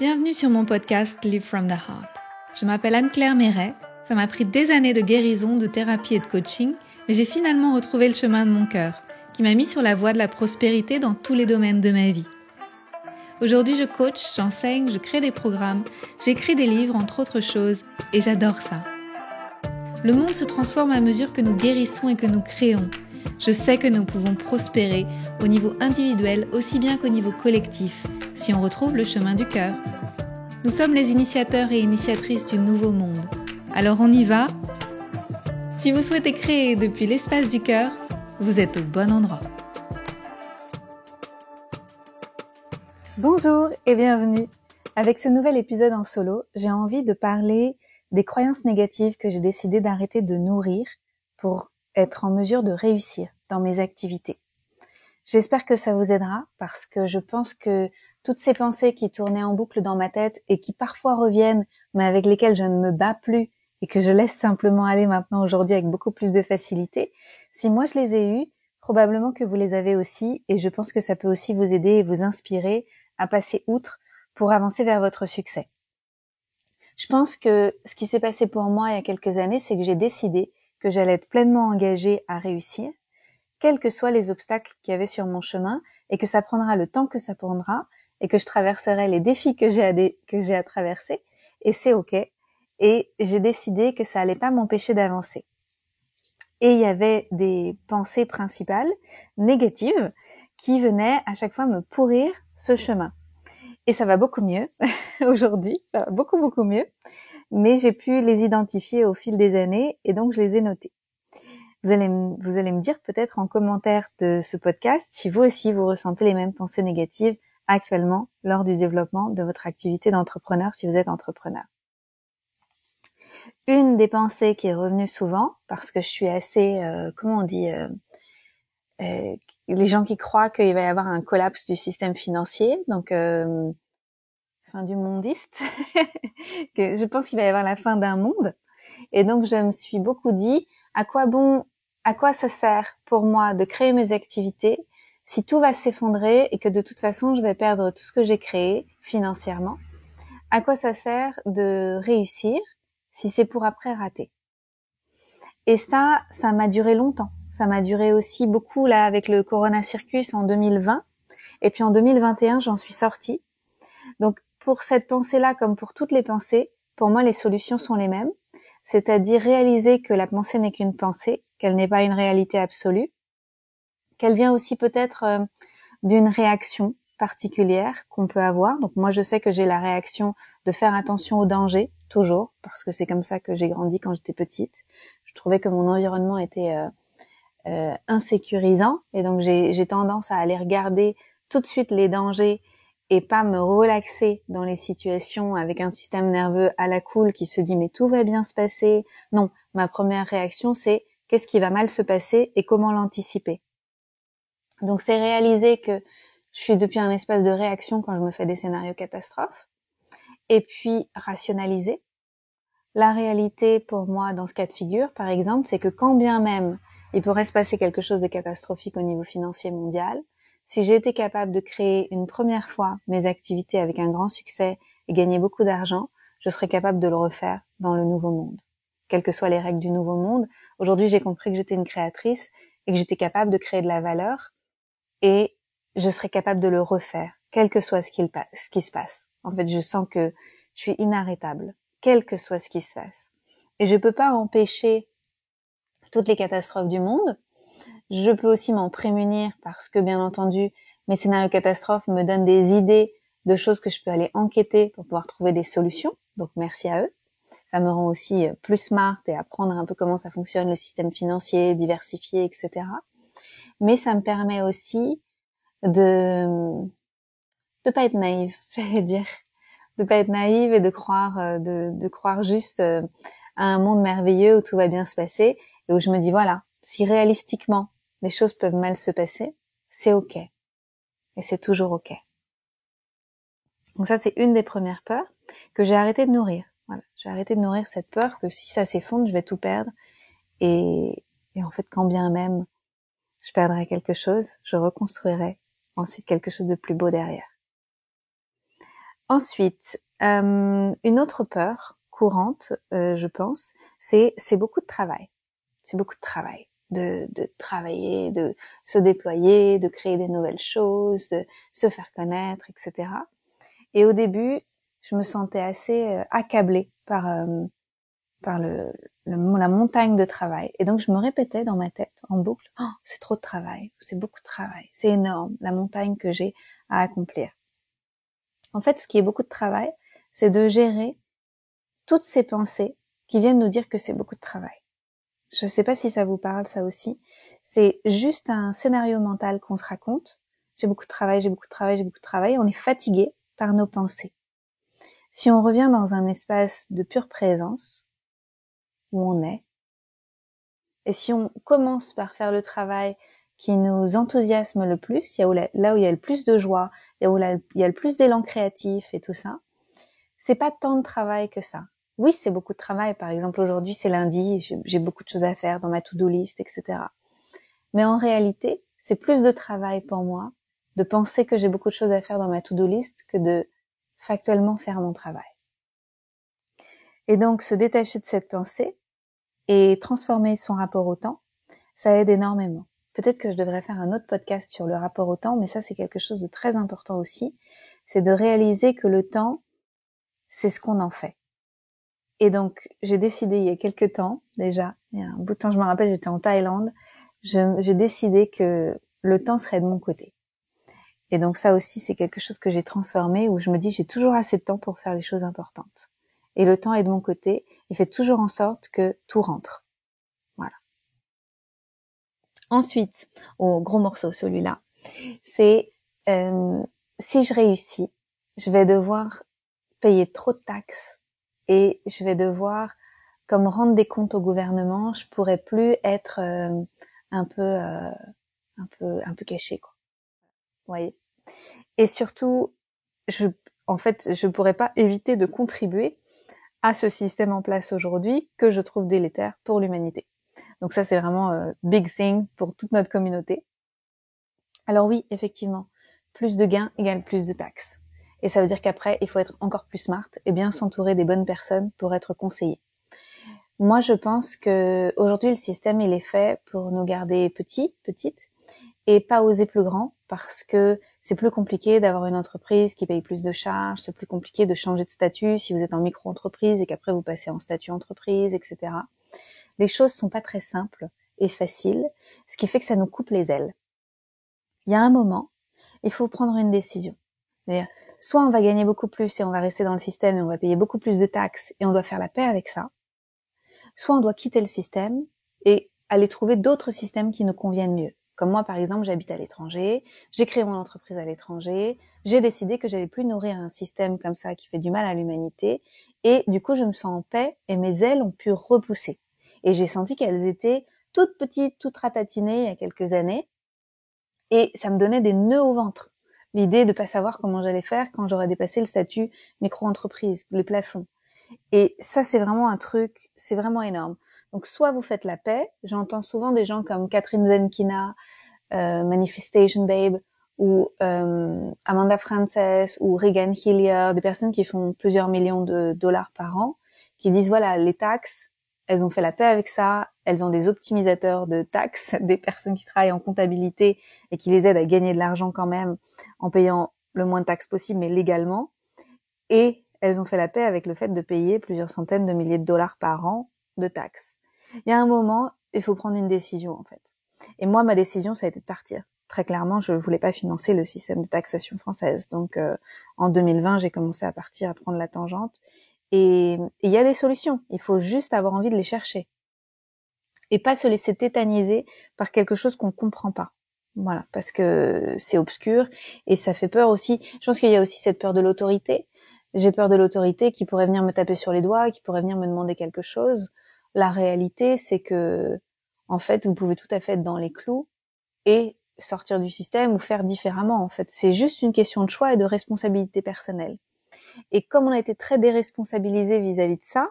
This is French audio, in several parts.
Bienvenue sur mon podcast Live from the Heart. Je m'appelle Anne-Claire Méret. Ça m'a pris des années de guérison, de thérapie et de coaching, mais j'ai finalement retrouvé le chemin de mon cœur, qui m'a mis sur la voie de la prospérité dans tous les domaines de ma vie. Aujourd'hui, je coach, j'enseigne, je crée des programmes, j'écris des livres, entre autres choses, et j'adore ça. Le monde se transforme à mesure que nous guérissons et que nous créons. Je sais que nous pouvons prospérer au niveau individuel aussi bien qu'au niveau collectif, si on retrouve le chemin du cœur. Nous sommes les initiateurs et initiatrices du nouveau monde. Alors on y va ? Si vous souhaitez créer depuis l'espace du cœur, vous êtes au bon endroit. Bonjour et bienvenue. Avec ce nouvel épisode en solo, j'ai envie de parler des croyances négatives que j'ai décidé d'arrêter de nourrir pour être en mesure de réussir dans mes activités. J'espère que ça vous aidera parce que je pense que toutes ces pensées qui tournaient en boucle dans ma tête et qui parfois reviennent, mais avec lesquelles je ne me bats plus et que je laisse simplement aller maintenant aujourd'hui avec beaucoup plus de facilité, si moi je les ai eues, probablement que vous les avez aussi et je pense que ça peut aussi vous aider et vous inspirer à passer outre pour avancer vers votre succès. Je pense que ce qui s'est passé pour moi il y a quelques années, c'est que j'ai décidé que j'allais être pleinement engagée à réussir, quels que soient les obstacles qu'il y avait sur mon chemin, et que ça prendra le temps que ça prendra, et que je traverserai les défis que j'ai à traverser, et c'est ok. Et j'ai décidé que ça allait pas m'empêcher d'avancer. Et il y avait des pensées principales, négatives, qui venaient à chaque fois me pourrir ce chemin. Et ça va beaucoup mieux aujourd'hui, ça va beaucoup mieux, mais j'ai pu les identifier au fil des années, et donc je les ai notées. Vous allez me dire peut-être en commentaire de ce podcast si vous aussi vous ressentez les mêmes pensées négatives actuellement lors du développement de votre activité d'entrepreneur si vous êtes entrepreneur. Une des pensées qui est revenue souvent, parce que je suis assez, les gens qui croient qu'il va y avoir un collapse du système financier, donc fin du mondiste, que je pense qu'il va y avoir la fin d'un monde, et donc je me suis beaucoup dit à quoi ça sert pour moi de créer mes activités si tout va s'effondrer et que de toute façon je vais perdre tout ce que j'ai créé financièrement? À quoi ça sert de réussir si c'est pour après rater? Et ça m'a duré longtemps. Ça m'a duré aussi beaucoup là avec le Corona Circus en 2020. Et puis en 2021, j'en suis sortie. Donc pour cette pensée-là, comme pour toutes les pensées, pour moi les solutions sont les mêmes. C'est-à-dire réaliser que la pensée n'est qu'une pensée, qu'elle n'est pas une réalité absolue, qu'elle vient aussi peut-être d'une réaction particulière qu'on peut avoir. Donc moi, je sais que j'ai la réaction de faire attention au danger, toujours, parce que c'est comme ça que j'ai grandi quand j'étais petite. Je trouvais que mon environnement était insécurisant, et donc j'ai tendance à aller regarder tout de suite les dangers et pas me relaxer dans les situations avec un système nerveux à la cool qui se dit mais tout va bien se passer. Non, ma première réaction c'est qu'est-ce qui va mal se passer et comment l'anticiper. Donc c'est réaliser que je suis depuis un espace de réaction quand je me fais des scénarios catastrophes, et puis rationaliser. La réalité pour moi dans ce cas de figure par exemple, c'est que quand bien même il pourrait se passer quelque chose de catastrophique au niveau financier mondial, si j'ai été capable de créer une première fois mes activités avec un grand succès et gagner beaucoup d'argent, je serais capable de le refaire dans le nouveau monde. Quelles que soient les règles du nouveau monde, aujourd'hui j'ai compris que j'étais une créatrice et que j'étais capable de créer de la valeur, et je serais capable de le refaire, quel que soit ce qui se passe. En fait, je sens que je suis inarrêtable, quel que soit ce qui se passe. Et je peux pas empêcher toutes les catastrophes du monde. Je peux aussi m'en prémunir parce que, bien entendu, mes scénarios catastrophes me donnent des idées de choses que je peux aller enquêter pour pouvoir trouver des solutions. Donc, merci à eux. Ça me rend aussi plus smart et apprendre un peu comment ça fonctionne, le système financier, diversifié, etc. Mais ça me permet aussi de pas être naïve, j'allais dire. De pas être naïve et de croire juste à un monde merveilleux où tout va bien se passer et où je me dis voilà, si réalistiquement les choses peuvent mal se passer, c'est ok. Et c'est toujours ok. Donc ça, c'est une des premières peurs que j'ai arrêté de nourrir. Voilà. J'ai arrêté de nourrir cette peur que si ça s'effondre, je vais tout perdre. Et en fait, quand bien même je perdrai quelque chose, je reconstruirai ensuite quelque chose de plus beau derrière. Ensuite, une autre peur courante, je pense, c'est beaucoup de travail. C'est beaucoup de travail. De travailler, de se déployer, de créer des nouvelles choses, de se faire connaître, etc. Et au début, je me sentais assez accablée par la montagne de travail. Et donc, je me répétais dans ma tête, en boucle, « Oh, c'est trop de travail, c'est beaucoup de travail, c'est énorme, la montagne que j'ai à accomplir. » En fait, ce qui est beaucoup de travail, c'est de gérer toutes ces pensées qui viennent nous dire que c'est beaucoup de travail. Je sais pas si ça vous parle, ça aussi. C'est juste un scénario mental qu'on se raconte. J'ai beaucoup de travail, j'ai beaucoup de travail, j'ai beaucoup de travail. On est fatigué par nos pensées. Si on revient dans un espace de pure présence, où on est, et si on commence par faire le travail qui nous enthousiasme le plus, là où il y a le plus de joie, là où il y a le plus d'élan créatif et tout ça, c'est pas tant de travail que ça. Oui, c'est beaucoup de travail. Par exemple, aujourd'hui, c'est lundi, j'ai beaucoup de choses à faire dans ma to-do list, etc. Mais en réalité, c'est plus de travail pour moi de penser que j'ai beaucoup de choses à faire dans ma to-do list que de factuellement faire mon travail. Et donc, se détacher de cette pensée et transformer son rapport au temps, ça aide énormément. Peut-être que je devrais faire un autre podcast sur le rapport au temps, mais ça, c'est quelque chose de très important aussi. C'est de réaliser que le temps, c'est ce qu'on en fait. Et donc, j'ai décidé il y a quelques temps, déjà, il y a un bout de temps, je me rappelle, j'étais en Thaïlande, j'ai décidé que le temps serait de mon côté. Et donc ça aussi, c'est quelque chose que j'ai transformé, où je me dis, j'ai toujours assez de temps pour faire les choses importantes. Et le temps est de mon côté, il fait toujours en sorte que tout rentre. Voilà. Ensuite, au gros morceau, celui-là, c'est si je réussis, je vais devoir payer trop de taxes et je vais devoir, comme rendre des comptes au gouvernement, je pourrais plus être un peu cachée, quoi. Vous voyez. Et surtout, je pourrais pas éviter de contribuer à ce système en place aujourd'hui que je trouve délétère pour l'humanité. Donc ça, c'est vraiment big thing pour toute notre communauté. Alors oui, effectivement, plus de gains égale plus de taxes. Et ça veut dire qu'après, il faut être encore plus smart et bien s'entourer des bonnes personnes pour être conseillé. Moi, je pense que aujourd'hui, le système, il est fait pour nous garder petites, et pas oser plus grand, parce que c'est plus compliqué d'avoir une entreprise qui paye plus de charges, c'est plus compliqué de changer de statut si vous êtes en micro-entreprise et qu'après vous passez en statut entreprise, etc. Les choses sont pas très simples et faciles, ce qui fait que ça nous coupe les ailes. Il y a un moment, il faut prendre une décision. C'est-à-dire, soit on va gagner beaucoup plus et on va rester dans le système et on va payer beaucoup plus de taxes et on doit faire la paix avec ça, soit on doit quitter le système et aller trouver d'autres systèmes qui nous conviennent mieux. Comme moi, par exemple, j'habite à l'étranger, j'ai créé mon entreprise à l'étranger, j'ai décidé que j'allais plus nourrir un système comme ça qui fait du mal à l'humanité, et du coup, je me sens en paix et mes ailes ont pu repousser. Et j'ai senti qu'elles étaient toutes petites, toutes ratatinées il y a quelques années, et ça me donnait des nœuds au ventre. L'idée de pas savoir comment j'allais faire quand j'aurais dépassé le statut micro-entreprise, les plafonds. Et ça, c'est vraiment un truc, c'est vraiment énorme. Donc, soit vous faites la paix. J'entends souvent des gens comme Catherine Zenkina, Manifestation Babe, ou Amanda Frances, ou Regan Hillier, des personnes qui font plusieurs millions de dollars par an, qui disent, voilà, les taxes, elles ont fait la paix avec ça, elles ont des optimisateurs de taxes, des personnes qui travaillent en comptabilité et qui les aident à gagner de l'argent quand même en payant le moins de taxes possible, mais légalement. Et elles ont fait la paix avec le fait de payer plusieurs centaines de milliers de dollars par an de taxes. Il y a un moment, il faut prendre une décision, en fait. Et moi, ma décision, ça a été de partir. Très clairement, je voulais pas financer le système de taxation française. Donc, en 2020, j'ai commencé à partir, à prendre la tangente. Et il y a des solutions. Il faut juste avoir envie de les chercher. Et pas se laisser tétaniser par quelque chose qu'on comprend pas. Voilà. Parce que c'est obscur et ça fait peur aussi. Je pense qu'il y a aussi cette peur de l'autorité. J'ai peur de l'autorité qui pourrait venir me taper sur les doigts, qui pourrait venir me demander quelque chose. La réalité, c'est que, en fait, vous pouvez tout à fait être dans les clous et sortir du système ou faire différemment. En fait, c'est juste une question de choix et de responsabilité personnelle. Et comme on a été très déresponsabilisé vis-à-vis de ça,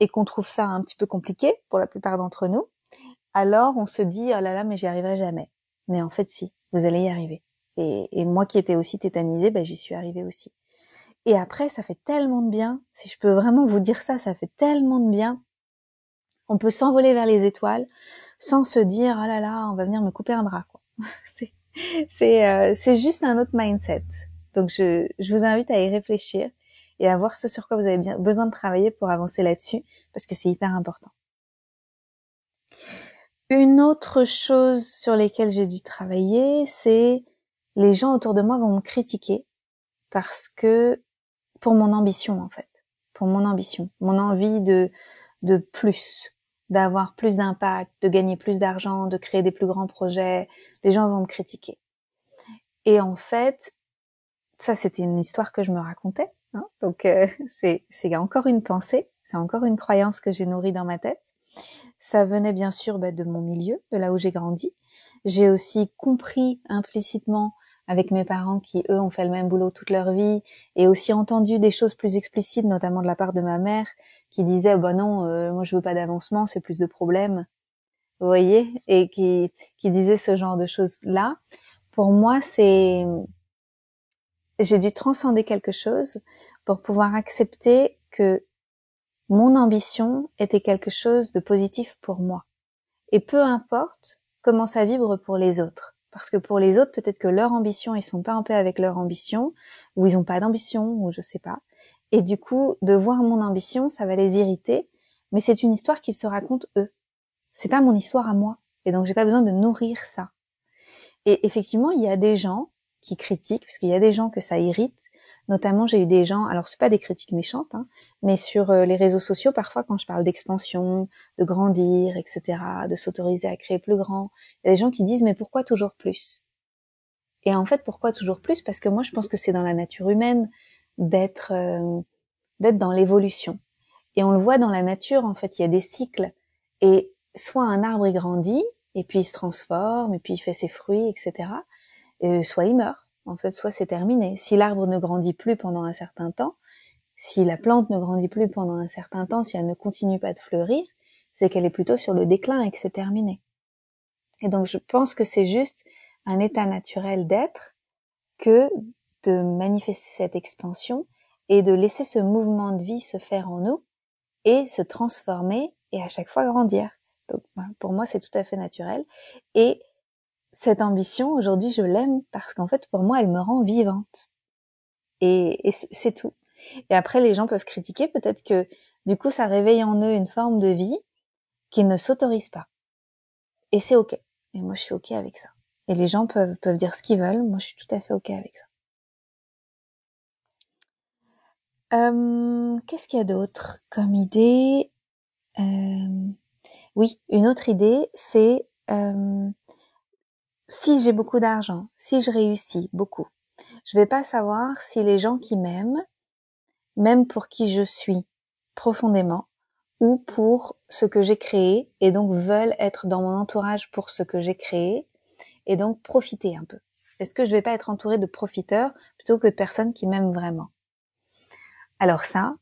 et qu'on trouve ça un petit peu compliqué pour la plupart d'entre nous, alors on se dit, oh là là, mais j'y arriverai jamais. Mais en fait, si, vous allez y arriver. Et moi qui étais aussi tétanisée, j'y suis arrivée aussi. Et après, ça fait tellement de bien. Si je peux vraiment vous dire ça, ça fait tellement de bien. On peut s'envoler vers les étoiles sans se dire, ah là là, on va venir me couper un bras, quoi. c'est, c'est juste un autre mindset. Donc, je vous invite à y réfléchir et à voir ce sur quoi vous avez bien besoin de travailler pour avancer là-dessus, parce que c'est hyper important. Une autre chose sur lesquelles j'ai dû travailler, c'est les gens autour de moi vont me critiquer parce que pour mon ambition, en fait, pour mon ambition, mon envie de plus, d'avoir plus d'impact, de gagner plus d'argent, de créer des plus grands projets, les gens vont me critiquer. Et en fait, ça c'était une histoire que je me racontais, hein, donc c'est encore une pensée, c'est encore une croyance que j'ai nourrie dans ma tête. Ça venait bien sûr de mon milieu, de là où j'ai grandi. J'ai aussi compris implicitement avec mes parents qui, eux, ont fait le même boulot toute leur vie, et aussi entendu des choses plus explicites, notamment de la part de ma mère, qui disait bah non, moi je veux pas d'avancement, c'est plus de problèmes. Vous voyez, et qui disait ce genre de choses-là. Pour moi, j'ai dû transcender quelque chose pour pouvoir accepter que mon ambition était quelque chose de positif pour moi. Et peu importe comment ça vibre pour les autres. Parce que pour les autres, peut-être que leur ambition, ils sont pas en paix avec leur ambition, ou ils ont pas d'ambition, ou je sais pas. Et du coup, de voir mon ambition, ça va les irriter. Mais c'est une histoire qu'ils se racontent eux. C'est pas mon histoire à moi. Et donc, j'ai pas besoin de nourrir ça. Et effectivement, il y a des gens qui critiquent, parce qu'il y a des gens que ça irrite. Notamment, j'ai eu des gens, alors c'est pas des critiques méchantes, hein, mais sur les réseaux sociaux, parfois quand je parle d'expansion, de grandir, etc., de s'autoriser à créer plus grand, il y a des gens qui disent mais pourquoi toujours plus? Et en fait, pourquoi toujours plus? Parce que moi, je pense que c'est dans la nature humaine d'être dans l'évolution. Et on le voit dans la nature, en fait, il y a des cycles. Et soit un arbre il grandit, et puis il se transforme, et puis il fait ses fruits, etc. Et soit il meurt. En fait, soit c'est terminé. Si l'arbre ne grandit plus pendant un certain temps, si la plante ne grandit plus pendant un certain temps, si elle ne continue pas de fleurir, c'est qu'elle est plutôt sur le déclin et que c'est terminé. Et donc je pense que c'est juste un état naturel d'être que de manifester cette expansion et de laisser ce mouvement de vie se faire en nous et se transformer et à chaque fois grandir. Donc pour moi, c'est tout à fait naturel. Et cette ambition, aujourd'hui, je l'aime parce qu'en fait, pour moi, elle me rend vivante. Et c'est tout. Et après, les gens peuvent critiquer, peut-être que du coup, ça réveille en eux une forme de vie qu'ils ne s'autorisent pas. Et c'est OK. Et moi, je suis OK avec ça. Et les gens peuvent dire ce qu'ils veulent. Moi, je suis tout à fait OK avec ça. Qu'est-ce qu'il y a d'autre comme idée? Oui, une autre idée, c'est si j'ai beaucoup d'argent, si je réussis beaucoup, je vais pas savoir si les gens qui m'aiment, même pour qui je suis profondément, ou pour ce que j'ai créé, et donc veulent être dans mon entourage pour ce que j'ai créé, et donc profiter un peu. Est-ce que je vais pas être entourée de profiteurs plutôt que de personnes qui m'aiment vraiment? Alors ça,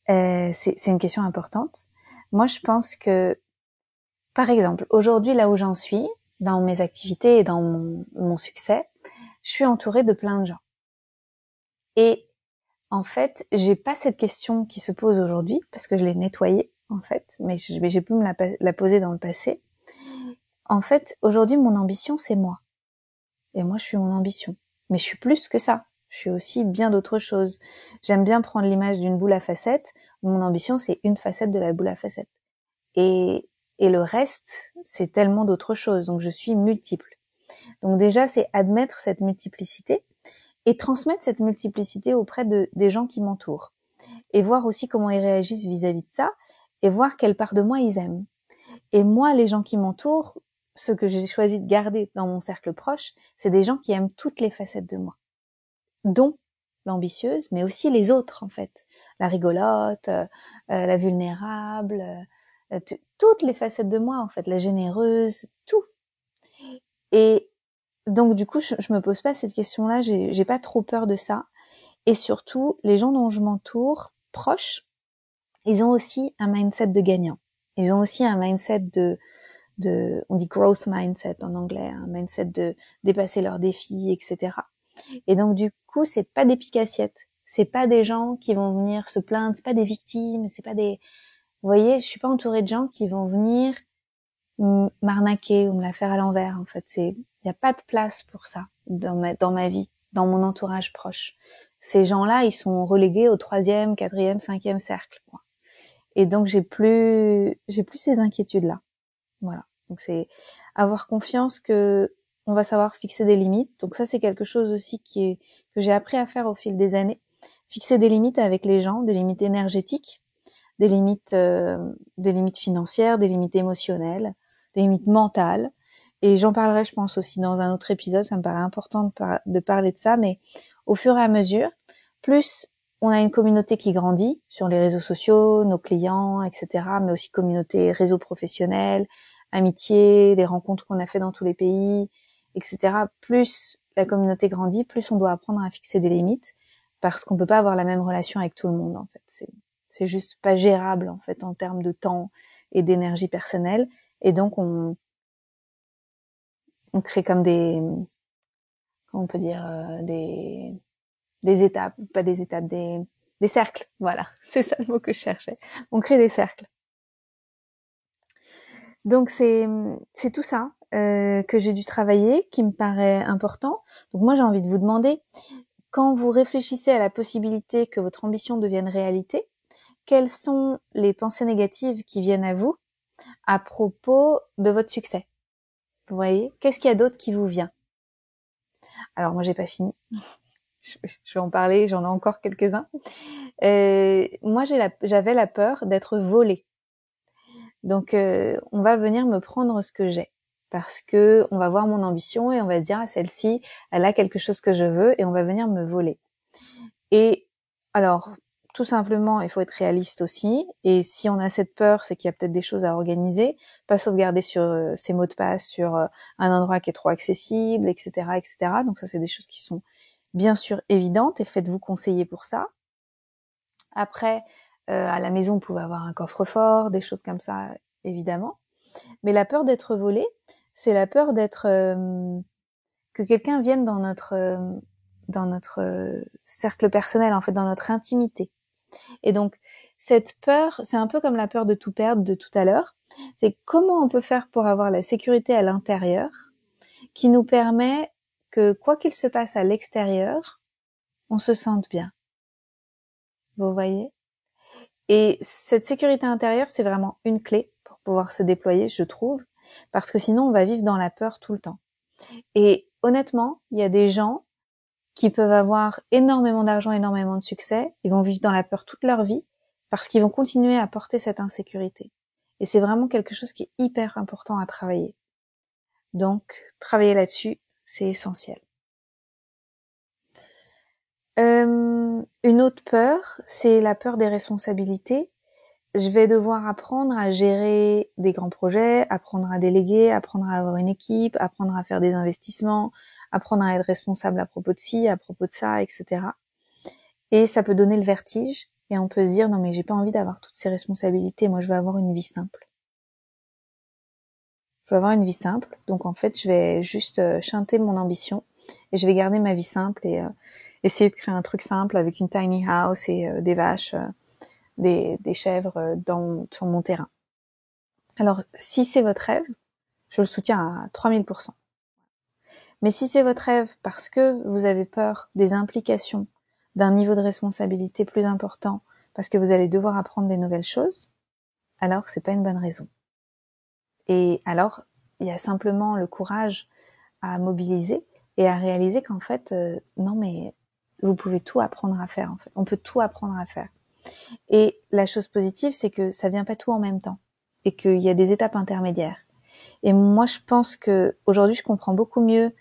c'est une question importante. Moi, je pense que, par exemple, aujourd'hui, là où j'en suis, dans mes activités et dans mon succès, je suis entourée de plein de gens. Et en fait, j'ai pas cette question qui se pose aujourd'hui parce que je l'ai nettoyée, en fait, mais j'ai pu me la poser dans le passé. En fait, aujourd'hui, mon ambition, c'est moi. Et moi, je suis mon ambition. Mais je suis plus que ça. Je suis aussi bien d'autres choses. J'aime bien prendre l'image d'une boule à facettes. Mon ambition, c'est une facette de la boule à facettes. Et le reste, c'est tellement d'autres choses. Donc, je suis multiple. Donc déjà, c'est admettre cette multiplicité et transmettre cette multiplicité auprès des gens qui m'entourent. Et voir aussi comment ils réagissent vis-à-vis de ça et voir quelle part de moi ils aiment. Et moi, les gens qui m'entourent, ce que j'ai choisi de garder dans mon cercle proche, c'est des gens qui aiment toutes les facettes de moi, dont l'ambitieuse, mais aussi les autres en fait, la rigolote, la vulnérable, toutes les facettes de moi en fait, la généreuse, tout. Et donc du coup, je me pose pas cette question-là, j'ai pas trop peur de ça. Et surtout, les gens dont je m'entoure, proches, ils ont aussi un mindset de gagnant. Ils ont aussi un mindset on dit growth mindset en anglais, un mindset de dépasser leurs défis, etc. Et donc du coup, c'est pas des piques assiettes, c'est pas des gens qui vont venir se plaindre, c'est pas des victimes, c'est pas des, vous voyez, je suis pas entourée de gens qui vont venir m'arnaquer ou me la faire à l'envers. En fait, il y a pas de place pour ça dans ma vie, dans mon entourage proche. Ces gens-là, ils sont relégués au 3e, 4e, 5e cercle, quoi. Et donc j'ai plus ces inquiétudes-là. Voilà. Donc c'est avoir confiance que on va savoir fixer des limites. Donc ça, c'est quelque chose aussi que j'ai appris à faire au fil des années. Fixer des limites avec les gens, des limites énergétiques, des limites financières, des limites émotionnelles, des limites mentales. Et j'en parlerai, je pense, aussi dans un autre épisode. Ça me paraît important de parler de ça. Mais au fur et à mesure, plus on a une communauté qui grandit sur les réseaux sociaux, nos clients, etc., mais aussi communauté réseau professionnel, amitié, les rencontres qu'on a fait dans tous les pays, etc. Plus la communauté grandit, plus on doit apprendre à fixer des limites, parce qu'on peut pas avoir la même relation avec tout le monde, en fait. C'est juste pas gérable, en fait, en termes de temps et d'énergie personnelle. Et donc, on crée comme comment on peut dire, des étapes, pas des étapes, des cercles. Voilà, c'est ça le mot que je cherchais. On crée des cercles. Donc c'est tout ça que j'ai dû travailler, qui me paraît important. Donc moi j'ai envie de vous demander, quand vous réfléchissez à la possibilité que votre ambition devienne réalité, quelles sont les pensées négatives qui viennent à vous à propos de votre succès? Vous voyez, qu'est-ce qu'il y a d'autre qui vous vient? Alors moi j'ai pas fini. Je vais en parler, j'en ai encore quelques-uns. Moi j'avais la peur d'être volée. Donc on va venir me prendre ce que j'ai, parce que on va voir mon ambition et on va dire ah, celle-ci, elle a quelque chose que je veux, et on va venir me voler. Et alors tout simplement, il faut être réaliste aussi, et si on a cette peur, c'est qu'il y a peut-être des choses à organiser, pas sauvegarder sur ses mots de passe sur un endroit qui est trop accessible, etc., etc. Donc ça, c'est des choses qui sont bien sûr évidentes, et faites-vous conseiller pour ça. Après, à la maison, vous pouvez avoir un coffre-fort, des choses comme ça, évidemment. Mais la peur d'être volé, c'est la peur d'être que quelqu'un vienne dans notre cercle personnel, en fait, dans notre intimité. Et donc, cette peur, c'est un peu comme la peur de tout perdre de tout à l'heure. C'est comment on peut faire pour avoir la sécurité à l'intérieur qui nous permet que, quoi qu'il se passe à l'extérieur, on se sente bien. Vous voyez? Et cette sécurité intérieure, c'est vraiment une clé pour pouvoir se déployer, je trouve, parce que sinon, on va vivre dans la peur tout le temps. Et honnêtement, il y a des gens qui peuvent avoir énormément d'argent, énormément de succès, ils vont vivre dans la peur toute leur vie, parce qu'ils vont continuer à porter cette insécurité. Et c'est vraiment quelque chose qui est hyper important à travailler. Donc, travailler là-dessus, c'est essentiel. Une autre peur, c'est la peur des responsabilités. Je vais devoir apprendre à gérer des grands projets, apprendre à déléguer, apprendre à avoir une équipe, apprendre à faire des investissements, apprendre à être responsable à propos de ci, à propos de ça, etc. Et ça peut donner le vertige, et on peut se dire, non mais j'ai pas envie d'avoir toutes ces responsabilités, moi je veux avoir une vie simple. Je veux avoir une vie simple, donc en fait je vais juste chanter mon ambition, et je vais garder ma vie simple, et essayer de créer un truc simple avec une tiny house et des vaches, des chèvres sur mon terrain. Alors, si c'est votre rêve, je le soutiens à 3000%. Mais si c'est votre rêve parce que vous avez peur des implications d'un niveau de responsabilité plus important, parce que vous allez devoir apprendre des nouvelles choses, alors c'est pas une bonne raison. Et alors, il y a simplement le courage à mobiliser et à réaliser qu'en fait, non mais vous pouvez tout apprendre à faire, en fait. On peut tout apprendre à faire. Et la chose positive, c'est que ça vient pas tout en même temps, et qu'il y a des étapes intermédiaires. Et moi, je pense que aujourd'hui, je comprends beaucoup mieux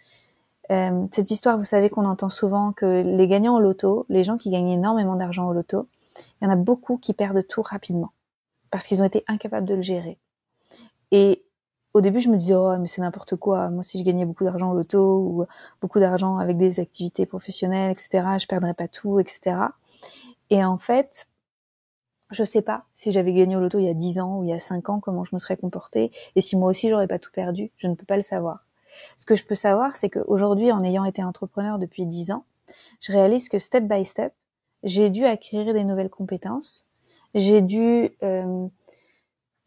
cette histoire. Vous savez qu'on entend souvent que les gagnants au loto, les gens qui gagnent énormément d'argent au loto, il y en a beaucoup qui perdent tout rapidement parce qu'ils ont été incapables de le gérer. Et au début, je me disais oh mais c'est n'importe quoi. Moi, si je gagnais beaucoup d'argent au loto ou beaucoup d'argent avec des activités professionnelles, etc., je perdrais pas tout, etc. Et en fait, je sais pas si j'avais gagné au loto il y a 10 ans ou il y a 5 ans, comment je me serais comportée, et si moi aussi j'aurais pas tout perdu, je ne peux pas le savoir. Ce que je peux savoir, c'est qu'aujourd'hui, en ayant été entrepreneur depuis 10 ans, je réalise que step by step, j'ai dû acquérir des nouvelles compétences, j'ai dû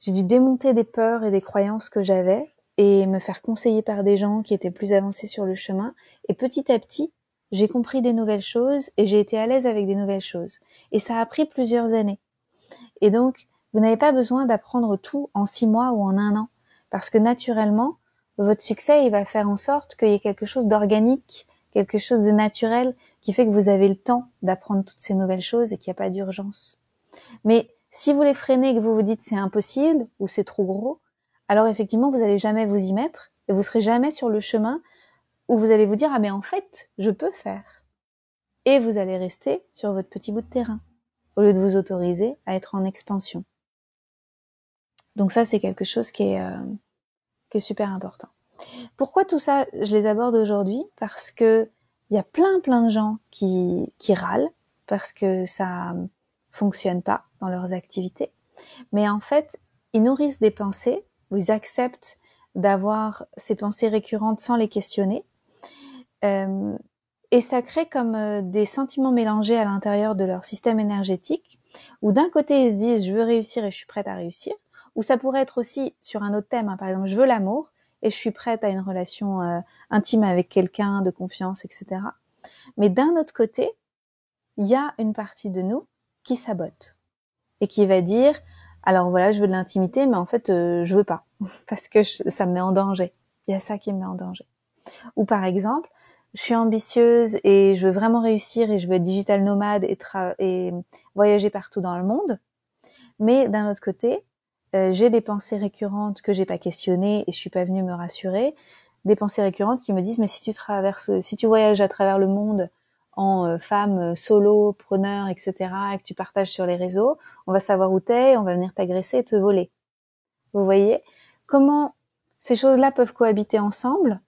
démonter des peurs et des croyances que j'avais et me faire conseiller par des gens qui étaient plus avancés sur le chemin. Et petit à petit, j'ai compris des nouvelles choses et j'ai été à l'aise avec des nouvelles choses. Et ça a pris plusieurs années. Et donc, vous n'avez pas besoin d'apprendre tout en 6 mois ou en 1 an. Parce que naturellement, votre succès, il va faire en sorte qu'il y ait quelque chose d'organique, quelque chose de naturel qui fait que vous avez le temps d'apprendre toutes ces nouvelles choses et qu'il n'y a pas d'urgence. Mais si vous les freinez et que vous vous dites c'est impossible ou c'est trop gros, alors effectivement, vous n'allez jamais vous y mettre et vous serez jamais sur le chemin où vous allez vous dire « Ah mais en fait, je peux faire ». Et vous allez rester sur votre petit bout de terrain au lieu de vous autoriser à être en expansion. Donc ça, c'est quelque chose qui est super important. Pourquoi tout ça, je les aborde aujourd'hui? Parce que il y a plein de gens qui râlent parce que ça fonctionne pas dans leurs activités. Mais en fait, ils nourrissent des pensées, ou ils acceptent d'avoir ces pensées récurrentes sans les questionner. Et ça crée comme des sentiments mélangés à l'intérieur de leur système énergétique, où d'un côté, ils se disent « je veux réussir et je suis prête à réussir », ou ça pourrait être aussi sur un autre thème, hein, par exemple « je veux l'amour et je suis prête à une relation intime avec quelqu'un, de confiance, etc. » Mais d'un autre côté, il y a une partie de nous qui sabote et qui va dire « alors voilà, je veux de l'intimité, mais en fait, je veux pas, parce que ça me met en danger. Il y a ça qui me met en danger. » Ou par exemple, je suis ambitieuse et je veux vraiment réussir et je veux être digital nomade et voyager partout dans le monde. Mais d'un autre côté, j'ai des pensées récurrentes que j'ai pas questionnées et je suis pas venue me rassurer. Des pensées récurrentes qui me disent mais si tu voyages à travers le monde en femme solo, preneur, etc. et que tu partages sur les réseaux, on va savoir où t'es, on va venir t'agresser et te voler. Vous voyez comment ces choses-là peuvent cohabiter ensemble?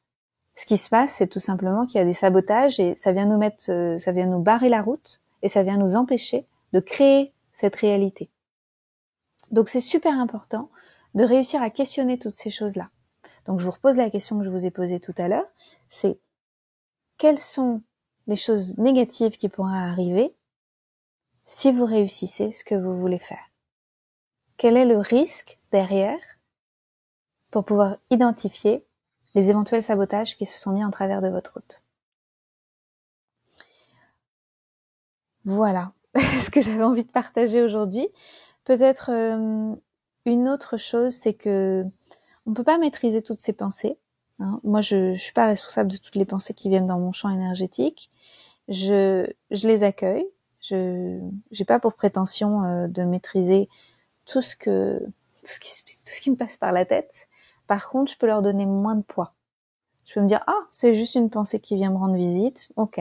Ce qui se passe, c'est tout simplement qu'il y a des sabotages et ça vient nous barrer la route et ça vient nous empêcher de créer cette réalité. Donc c'est super important de réussir à questionner toutes ces choses-là. Donc je vous repose la question que je vous ai posée tout à l'heure, c'est quelles sont les choses négatives qui pourraient arriver si vous réussissez ce que vous voulez faire? Quel est le risque derrière pour pouvoir identifier les éventuels sabotages qui se sont mis en travers de votre route? Voilà ce que j'avais envie de partager aujourd'hui. Peut-être une autre chose, c'est que on peut pas maîtriser toutes ces pensées. Hein. Moi, je suis pas responsable de toutes les pensées qui viennent dans mon champ énergétique. Je les accueille. J'ai pas pour prétention de maîtriser tout ce qui me passe par la tête. Par contre, je peux leur donner moins de poids. Je peux me dire c'est juste une pensée qui vient me rendre visite. Ok.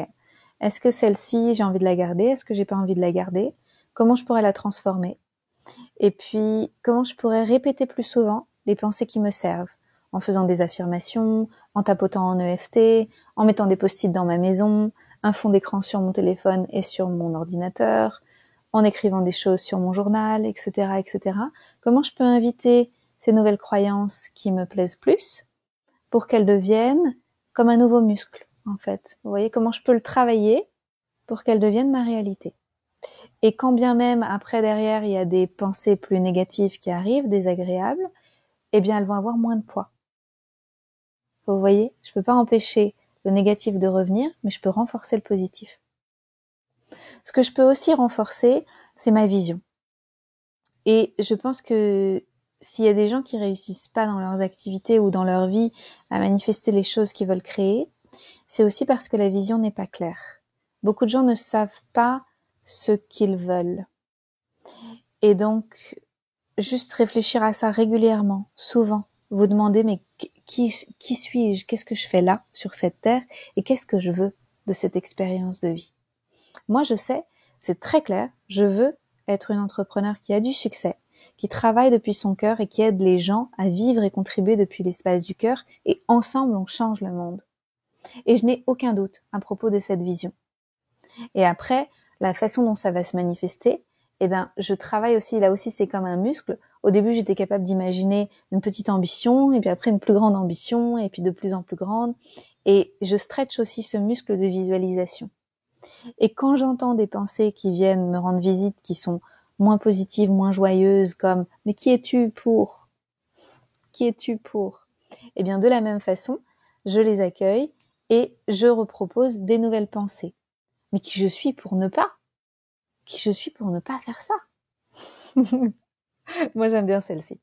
Est-ce que celle-ci, j'ai envie de la garder? Est-ce que j'ai pas envie de la garder? Comment je pourrais la transformer? Et puis, comment je pourrais répéter plus souvent les pensées qui me servent? En faisant des affirmations, en tapotant en EFT, en mettant des post-it dans ma maison, un fond d'écran sur mon téléphone et sur mon ordinateur, en écrivant des choses sur mon journal, etc., etc. Comment je peux inviter ces nouvelles croyances qui me plaisent plus pour qu'elles deviennent comme un nouveau muscle, en fait. Vous voyez comment je peux le travailler pour qu'elles deviennent ma réalité. Et quand bien même après derrière il y a des pensées plus négatives qui arrivent, désagréables, eh bien elles vont avoir moins de poids. Vous voyez, je peux pas empêcher le négatif de revenir, mais je peux renforcer le positif. Ce que je peux aussi renforcer, c'est ma vision. Et je pense que s'il y a des gens qui réussissent pas dans leurs activités ou dans leur vie à manifester les choses qu'ils veulent créer, c'est aussi parce que la vision n'est pas claire. Beaucoup de gens ne savent pas ce qu'ils veulent. Et donc, juste réfléchir à ça régulièrement, souvent, vous demander mais qui suis-je? Qu'est-ce que je fais là, sur cette terre? Et qu'est-ce que je veux de cette expérience de vie? Moi, je sais, c'est très clair, je veux être une entrepreneur qui a du succès, qui travaille depuis son cœur et qui aide les gens à vivre et contribuer depuis l'espace du cœur, et ensemble, on change le monde. Et je n'ai aucun doute à propos de cette vision. Et après, la façon dont ça va se manifester, eh ben, je travaille aussi, là aussi c'est comme un muscle. Au début, j'étais capable d'imaginer une petite ambition, et puis après une plus grande ambition, et puis de plus en plus grande. Et je stretch aussi ce muscle de visualisation. Et quand j'entends des pensées qui viennent me rendre visite, qui sont moins positives, moins joyeuses, comme « mais qui es-tu pour ? Qui es-tu pour ?» Eh bien, de la même façon, je les accueille et je repropose des nouvelles pensées. Mais qui je suis pour ne pas ? Qui je suis pour ne pas faire ça ? Moi, j'aime bien celle-ci.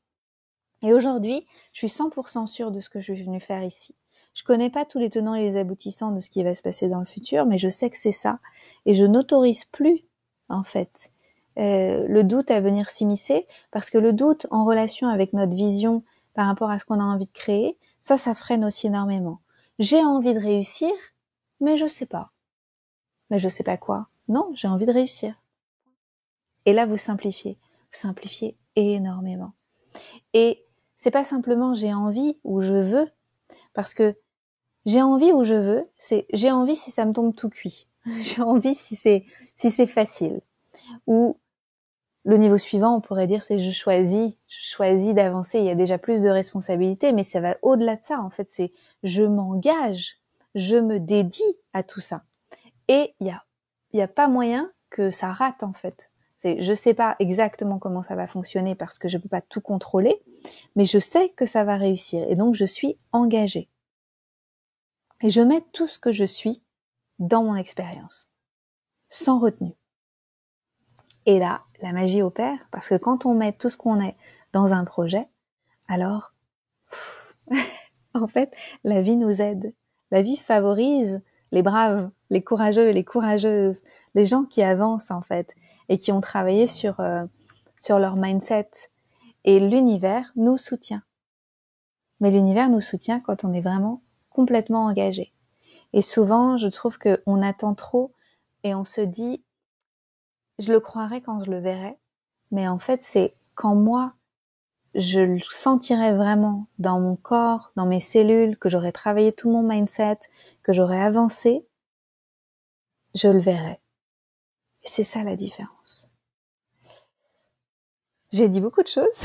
Et aujourd'hui, je suis 100% sûre de ce que je suis venue faire ici. Je connais pas tous les tenants et les aboutissants de ce qui va se passer dans le futur, mais je sais que c'est ça. Et je n'autorise plus, en fait, le doute à venir s'immiscer, parce que le doute en relation avec notre vision par rapport à ce qu'on a envie de créer, ça freine aussi énormément. J'ai envie de réussir, mais je sais pas. Mais je sais pas quoi. Non, j'ai envie de réussir. Et là, vous simplifiez énormément. Et c'est pas simplement j'ai envie ou je veux, parce que j'ai envie ou je veux, c'est j'ai envie si ça me tombe tout cuit. J'ai envie si c'est facile. Ou le niveau suivant, on pourrait dire c'est je choisis d'avancer, il y a déjà plus de responsabilités, mais ça va au-delà de ça, en fait, c'est je m'engage, je me dédie à tout ça. Et il y a pas moyen que ça rate, en fait. Je sais pas exactement comment ça va fonctionner parce que je peux pas tout contrôler, mais je sais que ça va réussir et donc je suis engagée. Et je mets tout ce que je suis dans mon expérience, sans retenue. Et là, la magie opère parce que quand on met tout ce qu'on est dans un projet, alors, en fait, la vie nous aide. La vie favorise les braves, les courageux et les courageuses, les gens qui avancent, en fait, et qui ont travaillé sur leur mindset. Et l'univers nous soutient. Mais l'univers nous soutient quand on est vraiment complètement engagé. Et souvent, je trouve qu'on attend trop et on se dit « je le croirai quand je le verrai ». Mais en fait, c'est quand moi, je le sentirai vraiment dans mon corps, dans mes cellules, que j'aurai travaillé tout mon mindset, que j'aurai avancé, je le verrai. Et c'est ça la différence. J'ai dit beaucoup de choses.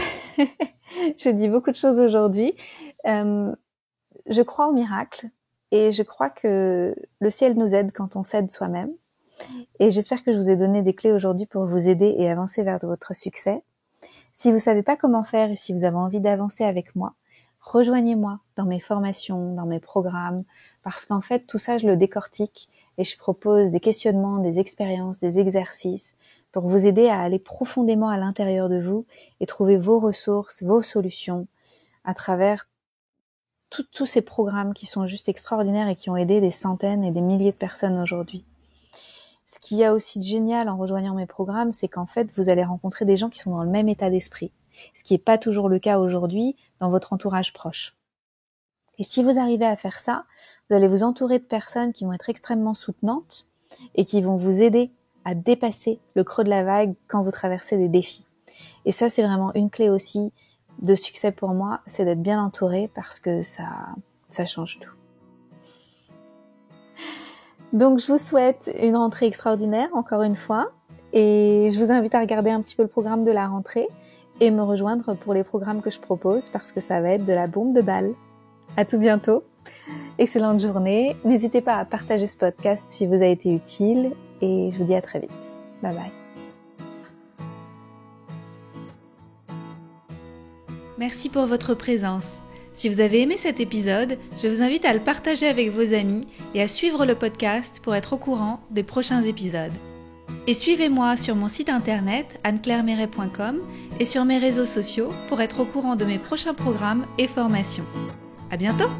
J'ai dit beaucoup de choses aujourd'hui. Je crois au miracle et je crois que le ciel nous aide quand on s'aide soi-même. Et j'espère que je vous ai donné des clés aujourd'hui pour vous aider et avancer vers votre succès. Si vous savez pas comment faire et si vous avez envie d'avancer avec moi, rejoignez-moi dans mes formations, dans mes programmes, parce qu'en fait, tout ça, je le décortique et je propose des questionnements, des expériences, des exercices pour vous aider à aller profondément à l'intérieur de vous et trouver vos ressources, vos solutions à travers tous ces programmes qui sont juste extraordinaires et qui ont aidé des centaines et des milliers de personnes aujourd'hui. Ce qu'il y a aussi de génial en rejoignant mes programmes, c'est qu'en fait, vous allez rencontrer des gens qui sont dans le même état d'esprit, ce qui n'est pas toujours le cas aujourd'hui dans votre entourage proche. Et si vous arrivez à faire ça, vous allez vous entourer de personnes qui vont être extrêmement soutenantes et qui vont vous aider à dépasser le creux de la vague quand vous traversez des défis. Et ça, c'est vraiment une clé aussi de succès pour moi, c'est d'être bien entouré parce que ça change tout. Donc, je vous souhaite une rentrée extraordinaire, encore une fois, et je vous invite à regarder un petit peu le programme de la rentrée et me rejoindre pour les programmes que je propose parce que ça va être de la bombe de balle. À tout bientôt. Excellente journée. N'hésitez pas à partager ce podcast si vous a été utile et je vous dis à très vite. Bye bye. Merci pour votre présence. Si vous avez aimé cet épisode, je vous invite à le partager avec vos amis et à suivre le podcast pour être au courant des prochains épisodes. Et suivez-moi sur mon site internet anneclairemeret.com et sur mes réseaux sociaux pour être au courant de mes prochains programmes et formations. À bientôt!